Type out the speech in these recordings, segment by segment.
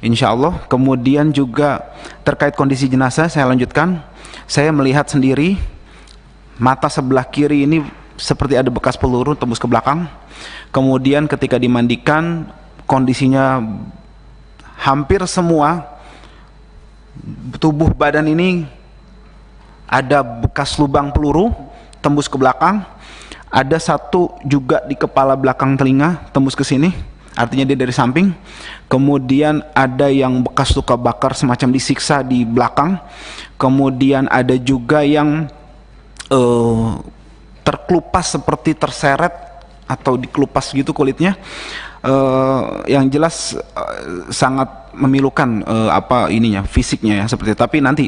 insya Allah. Kemudian juga terkait kondisi jenazah, saya lanjutkan. Saya melihat sendiri mata sebelah kiri ini seperti ada bekas peluru tembus ke belakang. Kemudian ketika dimandikan, kondisinya hampir semua tubuh badan ini ada bekas lubang peluru tembus ke belakang. Ada satu juga di kepala belakang telinga tembus ke sini, artinya dia dari samping. Kemudian ada yang bekas luka bakar semacam disiksa di belakang. Kemudian ada juga yang terkelupas seperti terseret atau dikelupas gitu kulitnya. Yang jelas sangat memilukan fisiknya ya seperti itu. Tapi nanti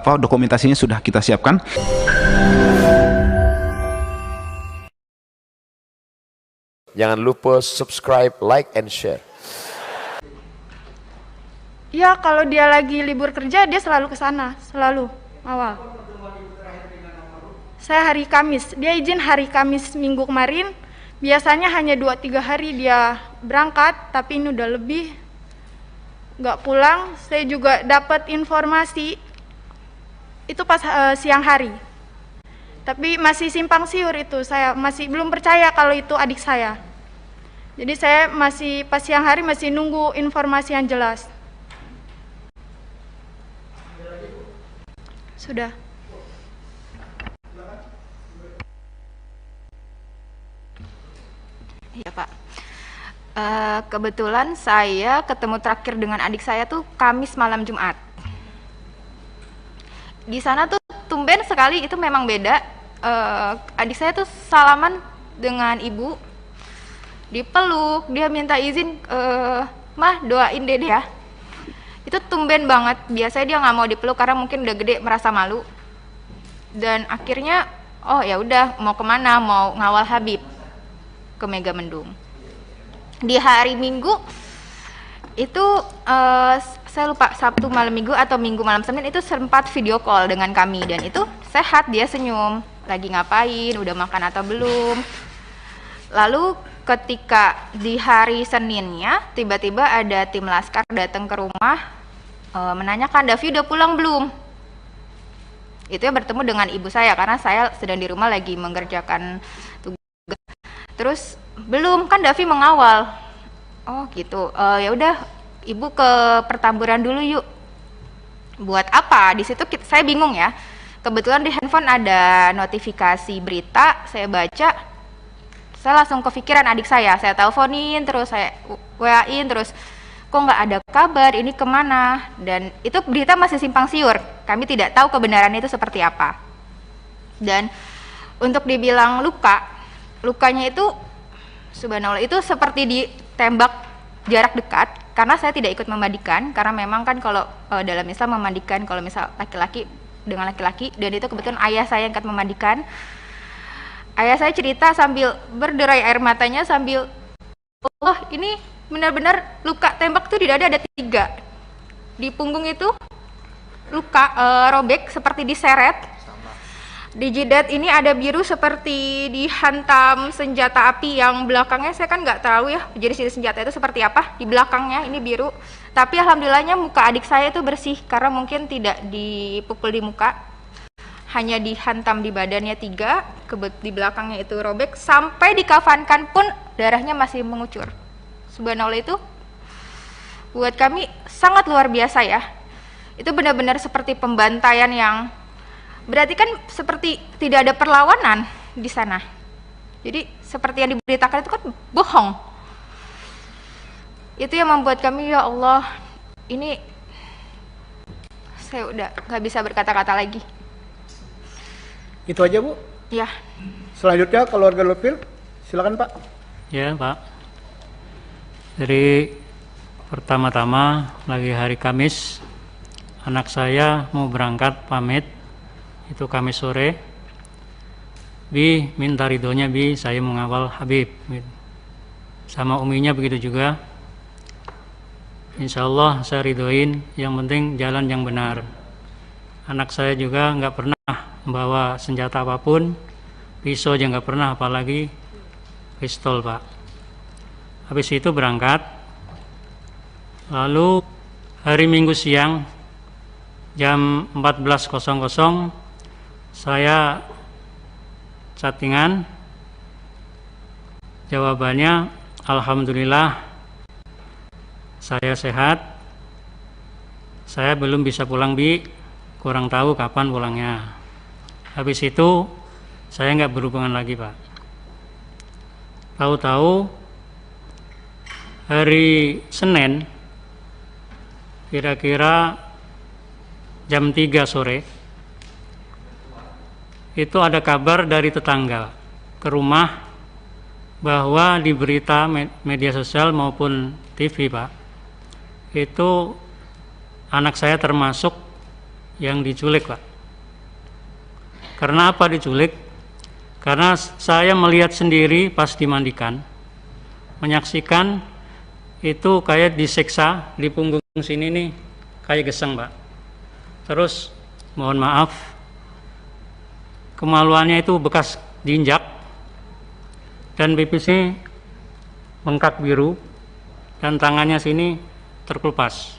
dokumentasinya sudah kita siapkan. Jangan lupa subscribe, like, and share. Ya, kalau dia lagi libur kerja, dia selalu ke sana, selalu awal. Saya hari Kamis, dia izin hari Kamis minggu kemarin. Biasanya hanya 2-3 hari dia berangkat, tapi ini udah lebih nggak pulang. Saya juga dapat informasi itu pas siang hari. Tapi masih simpang siur itu, saya masih belum percaya kalau itu adik saya. Jadi saya masih pas siang hari masih nunggu informasi yang jelas. Sudah. Iya Pak. Kebetulan saya ketemu terakhir dengan adik saya tuh Kamis malam Jumat. Di sana tuh tumben sekali, itu memang beda. Adik saya tuh salaman dengan ibu, dipeluk, dia minta izin, mah doain dede ya. Itu tumben banget. Biasanya dia nggak mau dipeluk karena mungkin udah gede merasa malu. Dan akhirnya, oh ya udah, mau kemana? Mau ngawal Habib ke Megamendung. Di hari Minggu itu saya lupa Sabtu malam Minggu atau Minggu malam Senin itu sempat video call dengan kami, dan itu sehat, dia senyum. Lagi ngapain? Udah makan atau belum? Lalu ketika di hari Seninnya tiba-tiba ada tim laskar datang ke rumah menanyakan, Davi udah pulang belum? Itu ya bertemu dengan ibu saya karena saya sedang di rumah lagi mengerjakan tugas. Terus belum, kan Davi mengawal. Oh gitu. Ya udah, ibu ke pertamburan dulu yuk. Buat apa? Di situ saya bingung ya. Kebetulan di handphone ada notifikasi berita, saya baca. Saya langsung kepikiran adik saya teleponin terus, saya WA-in terus, kok nggak ada kabar, ini kemana? Dan itu berita masih simpang siur, kami tidak tahu kebenarannya itu seperti apa. Dan untuk dibilang lukanya itu subhanallah itu seperti ditembak jarak dekat, karena saya tidak ikut memandikan, karena memang kan kalau dalam Islam memandikan kalau misal laki-laki dengan laki-laki, dan itu kebetulan ayah saya yang akan memandikan. Ayah saya cerita sambil berderai air matanya sambil, oh ini benar-benar luka tembak tuh di dada ada 3. Di punggung itu luka robek seperti diseret. Di jidat ini ada biru seperti dihantam senjata api, yang belakangnya saya kan nggak tahu ya jadi senjata itu seperti apa. Di belakangnya ini biru, tapi alhamdulillahnya muka adik saya itu bersih karena mungkin tidak dipukul di muka, hanya dihantam di badannya 3, di belakangnya itu robek, sampai dikafankan pun darahnya masih mengucur. Subhanallah, itu buat kami sangat luar biasa ya. Itu benar-benar seperti pembantaian yang berarti kan seperti tidak ada perlawanan di sana. Jadi seperti yang diberitakan itu kan bohong. Itu yang membuat kami, ya Allah, ini saya udah nggak bisa berkata-kata lagi. Itu aja Bu? Ya. Selanjutnya keluarga Lutfil, silakan Pak. Ya Pak. Jadi pertama-tama lagi hari Kamis, anak saya mau berangkat pamit, itu Kamis sore. Bi minta ridhonya Bi, saya mengawal Habib. Sama uminya begitu juga. Insya Allah saya ridhoin, yang penting jalan yang benar. Anak saya juga nggak pernah membawa senjata apapun, pisau aja nggak pernah, apalagi pistol Pak. Habis itu berangkat, Lalu hari Minggu siang jam 14.00 saya chattingan, jawabannya alhamdulillah saya sehat, saya belum bisa pulang Bi, kurang tahu kapan pulangnya. Habis itu saya nggak berhubungan lagi Pak. Tahu-tahu hari Senin kira-kira jam 3 sore itu ada kabar dari tetangga ke rumah bahwa di berita media sosial maupun TV Pak, itu anak saya termasuk yang diculik Pak. Karena apa diculik? Karena saya melihat sendiri pas dimandikan, menyaksikan itu kayak disiksa di punggung sini nih, kayak geseng Pak. Terus mohon maaf, kemaluannya itu bekas diinjak dan pipisnya bengkak biru dan tangannya sini terkelupas.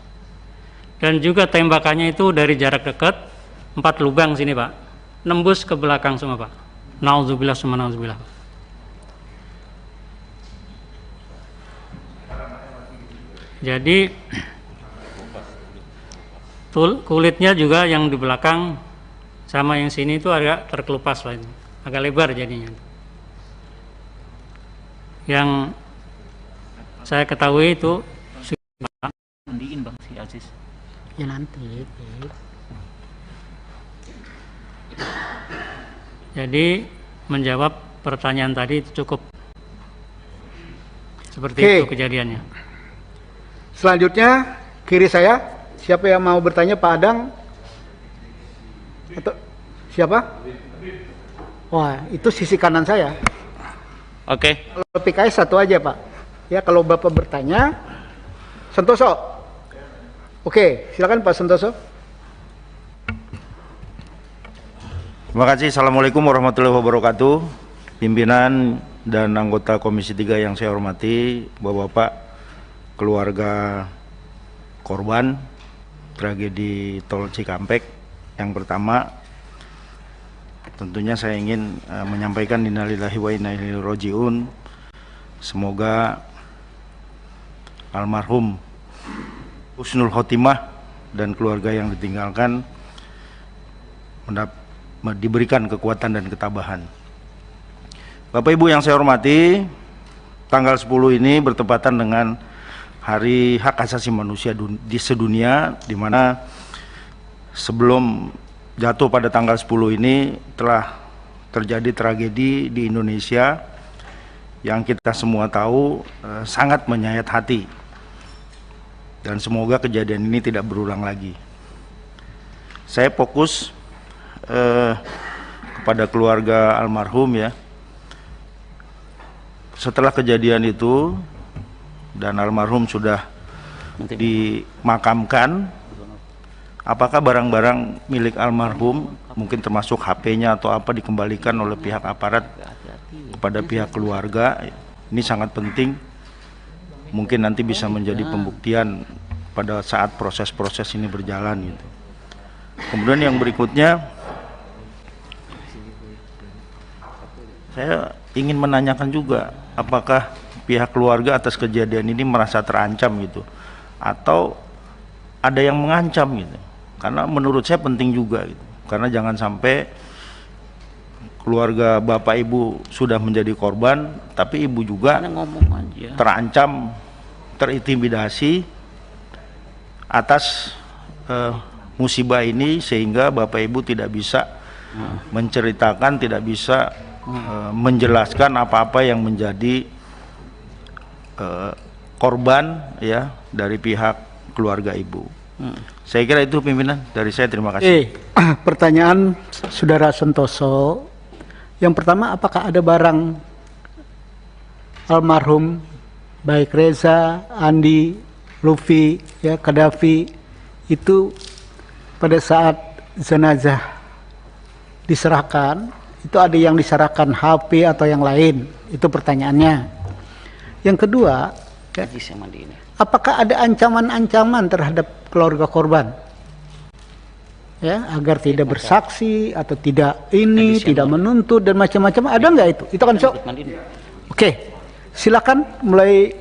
Dan juga tembakannya itu dari jarak dekat 4 lubang sini Pak, nembus ke belakang semua Pak. Nauzubillah summa nauzubillah. Jadi kulitnya juga yang di belakang sama yang sini itu agak terkelupas lah, agak lebar jadinya. Yang saya ketahui itu mandiin Bang si Aziz. Ya nanti. Jadi menjawab pertanyaan tadi itu cukup. Seperti Oke. itu kejadiannya. Selanjutnya kiri saya, siapa yang mau bertanya, Pak Adang? Atau siapa? Wah, itu sisi kanan saya. Oke. Kalau PKS satu aja Pak. Ya, kalau Bapak bertanya, Santoso. Oke, silakan Pak Santoso. Terima kasih. Assalamualaikum warahmatullahi wabarakatuh. Pimpinan dan anggota Komisi 3 yang saya hormati, Bapak-bapak, keluarga korban tragedi Tol Cikampek. Yang pertama, tentunya saya ingin menyampaikan innalillahi wa inna ilaihi raji'un. Semoga almarhum husnul khotimah dan keluarga yang ditinggalkan diberikan kekuatan dan ketabahan. Bapak Ibu yang saya hormati, tanggal 10 ini bertepatan dengan Hari Hak Asasi Manusia di sedunia, di mana sebelum jatuh pada tanggal 10 ini telah terjadi tragedi di Indonesia yang kita semua tahu sangat menyayat hati, dan semoga kejadian ini tidak berulang lagi. Saya fokus kepada keluarga almarhum ya. Setelah kejadian itu dan almarhum sudah dimakamkan, apakah barang-barang milik almarhum, mungkin termasuk HP-nya atau apa, dikembalikan oleh pihak aparat kepada pihak keluarga? Ini sangat penting, mungkin nanti bisa menjadi pembuktian pada saat proses-proses ini berjalan gitu. Kemudian yang berikutnya, saya ingin menanyakan juga, apakah pihak keluarga atas kejadian ini merasa terancam gitu, atau ada yang mengancam gitu? Karena menurut saya penting juga gitu, karena jangan sampai keluarga Bapak Ibu sudah menjadi korban, tapi Ibu juga terancam, terintimidasi atas musibah ini, sehingga Bapak Ibu tidak bisa menceritakan, tidak bisa menjelaskan apa-apa yang menjadi korban ya dari pihak keluarga Ibu. Saya kira itu pimpinan dari saya, terima kasih. Pertanyaan Saudara Santoso. Yang pertama, apakah ada barang almarhum baik Reza, Andi, Lufi, ya, Kadafi itu pada saat jenazah diserahkan, itu ada yang diserahkan HP atau yang lain? Itu pertanyaannya. Yang kedua, ya, apakah ada ancaman-ancaman terhadap keluarga korban? Ya, agar tidak bersaksi atau tidak ini, tidak menuntut dan macam-macam, ada nggak itu? Itu kan Oke, silakan mulai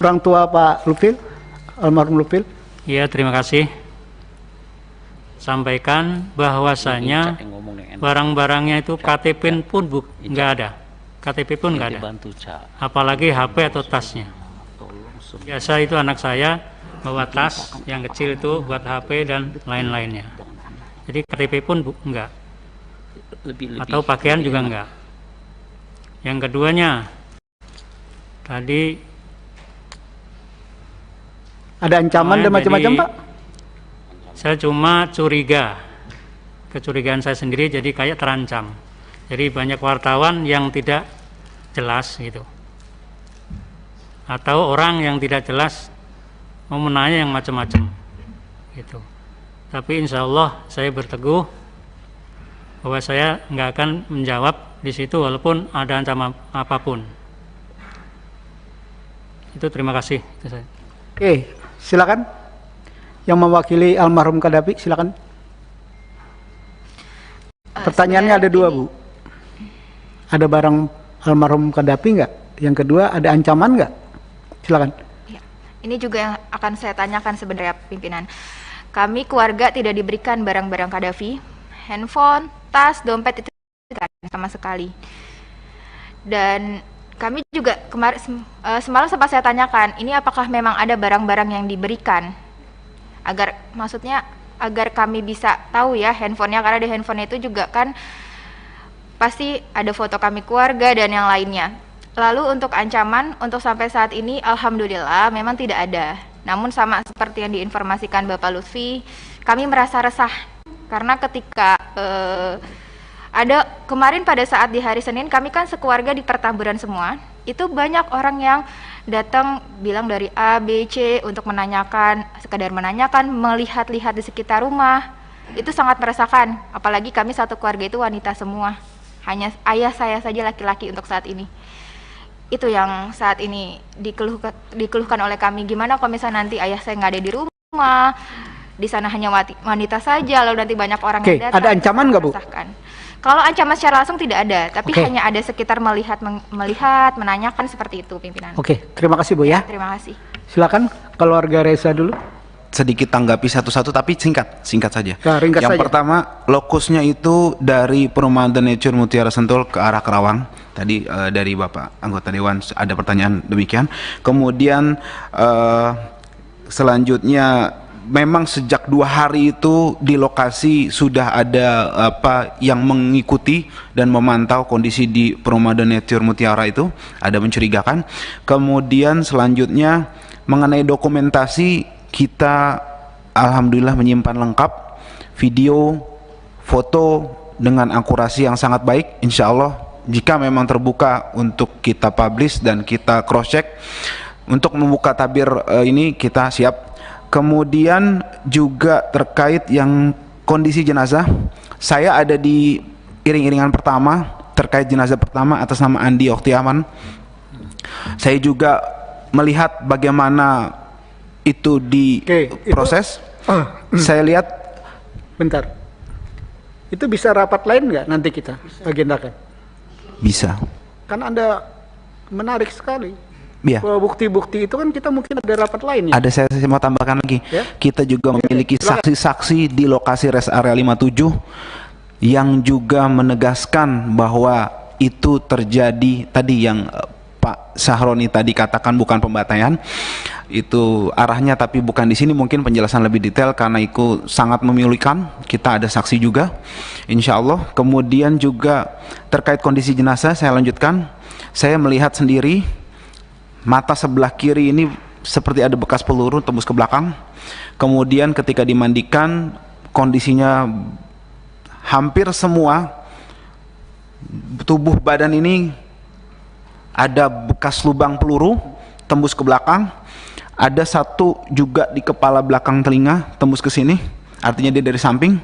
orang tua Pak Lupil, almarhum Lupil. Ya, terima kasih. Sampaikan bahwasanya barang-barangnya itu KTP pun nggak ada. KTP pun nggak ada. Apalagi HP atau tasnya. Biasa itu anak saya bawa tas yang kecil itu buat HP dan lain-lainnya. Jadi KTP pun enggak. Atau pakaian juga enggak. Yang keduanya, tadi ada ancaman dan macam-macam, Pak? Saya cuma curiga. Kecurigaan saya sendiri jadi kayak terancam. Jadi banyak wartawan yang tidak jelas gitu. Atau orang yang tidak jelas mau menanya yang macam-macam gitu. Tapi insya Allah saya berteguh bahwa saya nggak akan menjawab di situ walaupun ada ancaman apapun. Itu terima kasih. Itu saya. Oke, silakan. Yang mewakili almarhum Qaddafi, silakan. Pertanyaannya ada dua, Bu. Ada barang almarhum Qaddafi nggak? Yang kedua, ada ancaman nggak? Silakan. Ini juga yang akan saya tanyakan sebenarnya pimpinan. Kami keluarga tidak diberikan barang-barang Qaddafi, handphone, tas, dompet itu tidak sama sekali. Dan kami juga semalam sempat saya tanyakan, ini apakah memang ada barang-barang yang diberikan? Maksudnya agar kami bisa tahu ya handphonenya, karena di handphone itu juga kan pasti ada foto kami keluarga dan yang lainnya. Lalu untuk ancaman, untuk sampai saat ini alhamdulillah memang tidak ada. Namun sama seperti yang diinformasikan Bapak Lutfi, kami merasa resah karena ketika ada kemarin pada saat di hari Senin, kami kan sekeluarga di Pertamburan semua, itu banyak orang yang datang bilang dari A, B, C untuk menanyakan, sekedar menanyakan, melihat-lihat di sekitar rumah. Itu sangat meresahkan, apalagi kami satu keluarga itu wanita semua. Hanya ayah saya saja laki-laki untuk saat ini. Itu yang saat ini dikeluhkan oleh kami. Gimana kalau misalnya nanti ayah saya nggak ada di rumah, di sana hanya wanita saja, lalu nanti banyak orang yang datang. Ada ancaman nggak, Bu? Kalau ancaman secara langsung tidak ada, tapi hanya ada sekitar melihat, menanyakan seperti itu, pimpinan. Oke, terima kasih, Bu ya. Terima kasih. Silakan keluarga Reza dulu. Sedikit tanggapi satu-satu tapi singkat saja. Ya, ringkas yang saja. pertama, lokusnya itu dari Perumahan The Nature Mutiara Sentul ke arah Kerawang. Tadi dari Bapak anggota Dewan ada pertanyaan demikian. Kemudian selanjutnya memang sejak 2 hari itu di lokasi sudah ada yang mengikuti dan memantau kondisi di Perumahan The Nature Mutiara itu, ada mencurigakan. Kemudian selanjutnya mengenai dokumentasi, kita alhamdulillah menyimpan lengkap video, foto dengan akurasi yang sangat baik. Insya Allah jika memang terbuka untuk kita publish dan kita cross check, untuk membuka tabir ini kita siap. Kemudian juga terkait yang kondisi jenazah, saya ada di iring-iringan pertama terkait jenazah pertama atas nama Andi Oktiaman. Saya juga melihat bagaimana itu diproses. Saya lihat. Bentar. Itu bisa rapat lain nggak nanti kita agendakan? Bisa. Kan Anda menarik sekali. Iya. Bukti-bukti itu kan kita mungkin ada rapat lain ya. Ada, saya mau tambahkan lagi. Ya? Kita juga memiliki saksi-saksi di lokasi rest area 57 yang juga menegaskan bahwa itu terjadi tadi yang Pak Sahroni tadi katakan bukan pembantaian, itu arahnya tapi bukan di sini. Mungkin penjelasan lebih detail karena itu sangat memilukan. Kita ada saksi juga, insya Allah. Kemudian juga terkait kondisi jenazah, saya lanjutkan. Saya melihat sendiri mata sebelah kiri ini seperti ada bekas peluru tembus ke belakang. Kemudian ketika dimandikan kondisinya hampir semua tubuh badan ini ada bekas lubang peluru tembus ke belakang. Ada satu juga di kepala belakang telinga tembus ke sini, artinya dia dari samping.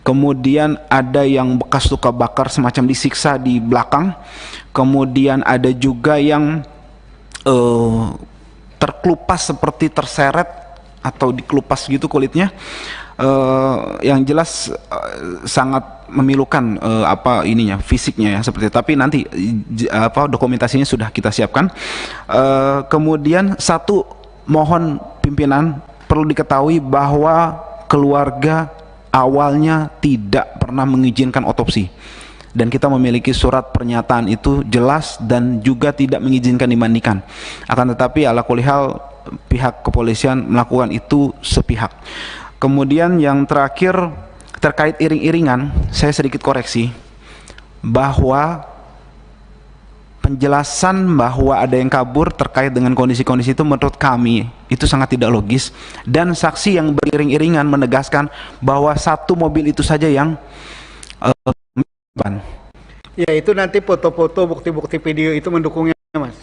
Kemudian ada yang bekas luka bakar semacam disiksa di belakang. Kemudian ada juga yang terkelupas seperti terseret atau dikelupas gitu kulitnya. Yang jelas sangat memilukan fisiknya ya seperti itu. Tapi nanti dokumentasinya sudah kita siapkan. Kemudian satu, mohon pimpinan perlu diketahui bahwa keluarga awalnya tidak pernah mengizinkan otopsi, dan kita memiliki surat pernyataan itu jelas dan juga tidak mengizinkan dimandikan. Akan tetapi ala kulihal pihak kepolisian melakukan itu sepihak. Kemudian yang terakhir terkait iring-iringan, saya sedikit koreksi bahwa penjelasan bahwa ada yang kabur terkait dengan kondisi-kondisi itu menurut kami itu sangat tidak logis, dan saksi yang beriring-iringan menegaskan bahwa satu mobil itu saja yang ya itu nanti foto-foto bukti-bukti video itu mendukungnya, Mas.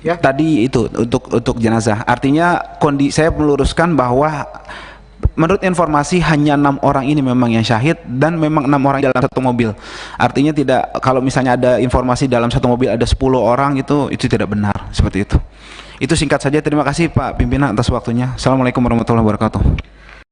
Ya. Tadi itu untuk jenazah. Artinya saya meluruskan bahwa menurut informasi hanya 6 orang ini memang yang syahid, dan memang 6 orang dalam satu mobil. Artinya tidak, kalau misalnya ada informasi dalam satu mobil ada 10 orang, itu tidak benar seperti itu. Itu singkat saja. Terima kasih Pak Pimpinan atas waktunya. Assalamualaikum warahmatullahi wabarakatuh.